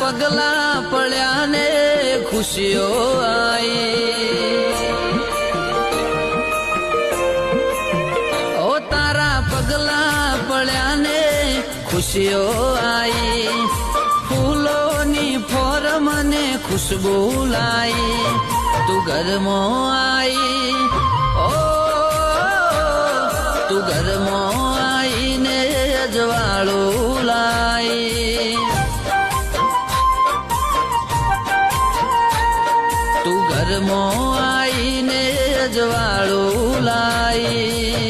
પગલા પડ્યા ને ખુશીઓ આવી ઓ તારા પગલા પડ્યા ને ખુશીઓ આવી ફૂલોની ફોર મને ખુશબુ લાઈ તું ઘરમાં આવી ઓ તું ઘરમાં આવીને અજવાળું લાઈ તું ઘરમાં આવીને અજવાળું લાઈ